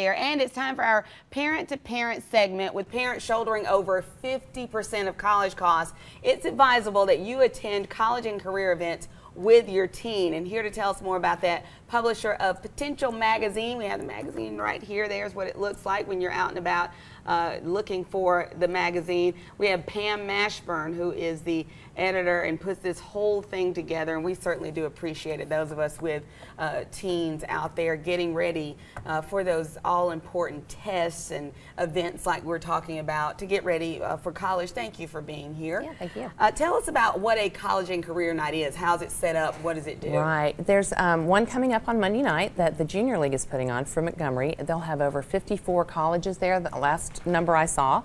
And it's time for our parent-to-parent segment. With parents shouldering over 50% of college costs, it's advisable that you attend college and career events with your teen. And here to tell us more about that, publisher of Potential magazine. We have the magazine right here. There's what it looks like when you're out and about looking for the magazine. We have Pam Mashburn, who is the editor and puts this whole thing together, and we certainly do appreciate it, those of us with teens out there getting ready for those all-important tests and events like we're talking about to get ready for college. Thank you for being here. Yeah, thank you. Tell us about what a college and career night is. How's it set up? What does it do? Right. There's one coming up on Monday night that the Junior League is putting on for Montgomery. They'll have over 54 colleges there, the last number I saw.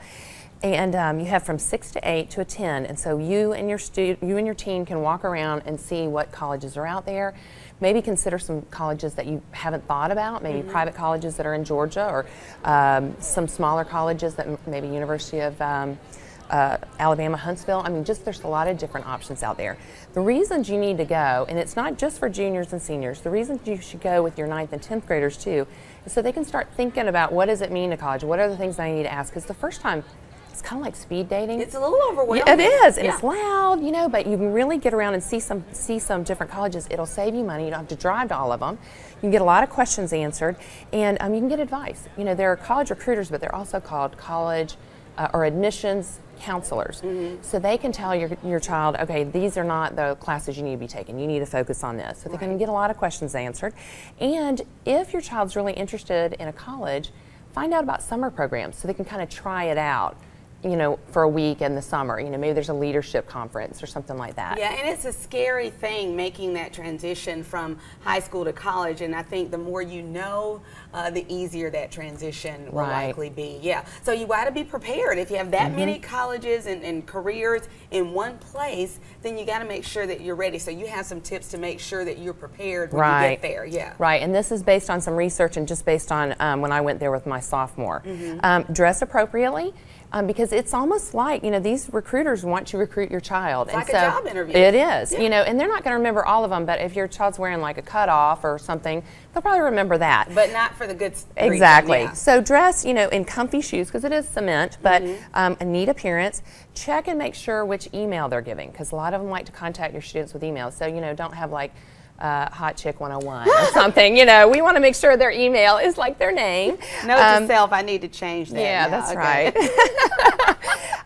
And you have from 6 to 8 to attend, and so you and your teen can walk around and see what colleges are out there. Maybe consider some colleges that you haven't thought about, maybe private colleges that are in Georgia, or some smaller colleges that maybe University of Alabama, Huntsville. I mean, just there's a lot of different options out there. The reasons you need to go, and it's not just for juniors and seniors, the reasons you should go with your 9th and 10th graders too, is so they can start thinking about what does it mean to college, what are the things I need to ask, because the first time, it's kind of like speed dating. It's a little overwhelming. Yeah, it is, and it's loud, you know, but you can really get around and see some different colleges. It'll save you money. You don't have to drive to all of them. You can get a lot of questions answered, and you can get advice. You know, there are college recruiters, but they're also called college or admissions counselors. So they can tell your child, okay, these are not the classes you need to be taking. You need to focus on this. So they can get a lot of questions answered. And if your child's really interested in a college, find out about summer programs so they can kind of try it out, you know, for a week in the summer. You know, maybe there's a leadership conference or something like that. Yeah, and it's a scary thing making that transition from high school to college, and I think the more you know, the easier that transition will likely be. Yeah, so you got to be prepared. If you have that many colleges and careers in one place, then you got to make sure that you're ready. So you have some tips to make sure that you're prepared when you get there. Yeah. Right, and this is based on some research and just based on when I went there with my sophomore. Dress appropriately. Because it's almost like, you know, these recruiters want to recruit your child. It's like a job interview. It is, you know, and they're not going to remember all of them, but if your child's wearing like a cutoff or something, they'll probably remember that. But not for the good reason. Exactly. So dress, you know, in comfy shoes, because it is cement, but a neat appearance. Check and make sure which email they're giving, because a lot of them like to contact your students with emails. So, you know, don't have like Hot Chick 101 or something. You know, we want to make sure their email is like their name. Note to self, I need to change that. Yeah, now. that's right.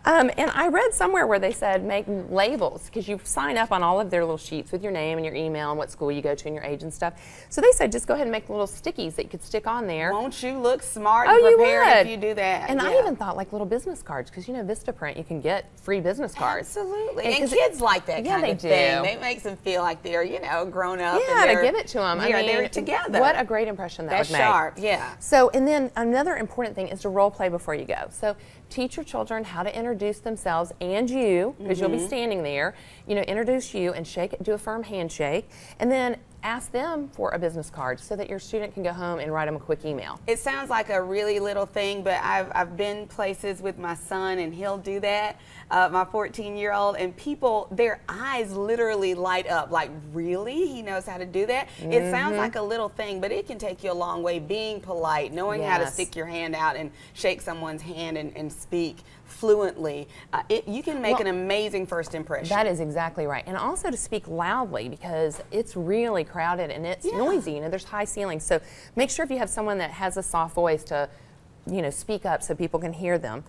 And I read somewhere where they said make labels, because you sign up on all of their little sheets with your name and your email and what school you go to and your age and stuff. So they said just go ahead and make little stickies that you could stick on there. Won't you look smart and prepared if you do that? And I even thought like little business cards, because you know Vistaprint, you can get free business cards. Absolutely. And kids like that kind of thing. It makes them feel like they're, you know, grown up. Yeah, and to give it to them. I mean, they're together. What a great impression that would make. That's sharp, yeah. So, and then another important thing is to role play before you go. So teach your children how to introduce themselves and you, because you'll be standing there. You know, introduce you and do a firm handshake, and then ask them for a business card so that your student can go home and write them a quick email. It sounds like a really little thing, but I've been places with my son and he'll do that, my 14-year-old, and people, their eyes literally light up like, really? He knows how to do that? It sounds like a little thing, but it can take you a long way. Being polite, knowing how to stick your hand out and shake someone's hand and speak fluently, you can make an amazing first impression. That is exactly right. And also to speak loudly, because it's really crowded and it's noisy, you know, there's high ceilings. So make sure if you have someone that has a soft voice to, you know, speak up so people can hear them.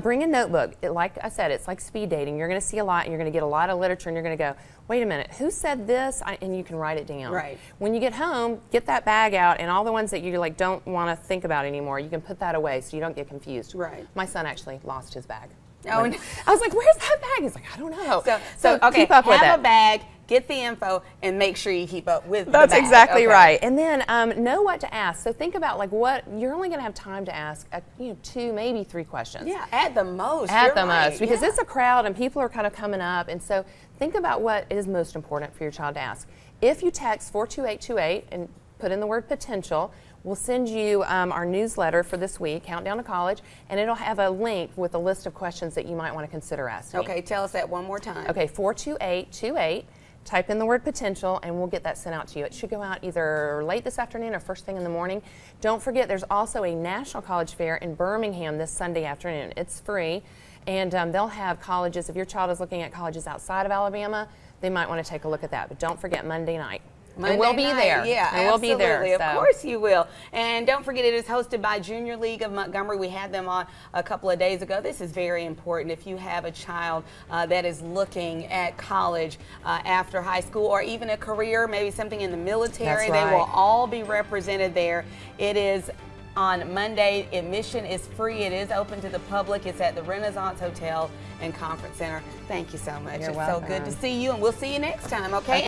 Bring a notebook. Like I said, it's like speed dating. You're going to see a lot, and you're going to get a lot of literature, and you're going to go, wait a minute, who said this? And you can write it down. Right. When you get home, get that bag out, and all the ones that you like don't want to think about anymore, you can put that away so you don't get confused. Right. My son actually lost his bag. Oh, no. I was like, where's that bag? He's like, I don't know. So okay, keep up with have it. a bag, get the info, and make sure you keep up with That's the bag. exactly right. And then know what to ask. So think about like what you're only going to have time to ask, you know, 2, maybe 3 questions. Yeah, at the most. At the most, because it's a crowd and people are kind of coming up, and so think about what is most important for your child to ask. If you text 42828 and put in the word potential, we'll send you our newsletter for this week, Countdown to College, and it'll have a link with a list of questions that you might want to consider asking. Okay, tell us that one more time. Okay, 42828. type in the word potential, and we'll get that sent out to you. It should go out either late this afternoon or first thing in the morning. Don't forget, there's also a National College Fair in Birmingham this Sunday afternoon. It's free, and they'll have colleges. If your child is looking at colleges outside of Alabama, they might want to take a look at that. But don't forget Monday night. And we'll be there. Yeah, and we'll be there. Of course you will. And don't forget, it is hosted by Junior League of Montgomery. We had them on a couple of days ago. This is very important. If you have a child that is looking at college after high school, or even a career, maybe something in the military, they will all be represented there. It is on Monday. Admission is free. It is open to the public. It's at the Renaissance Hotel and Conference Center. Thank you so much. You're it's welcome. so good to see you, and we'll see you next time, okay?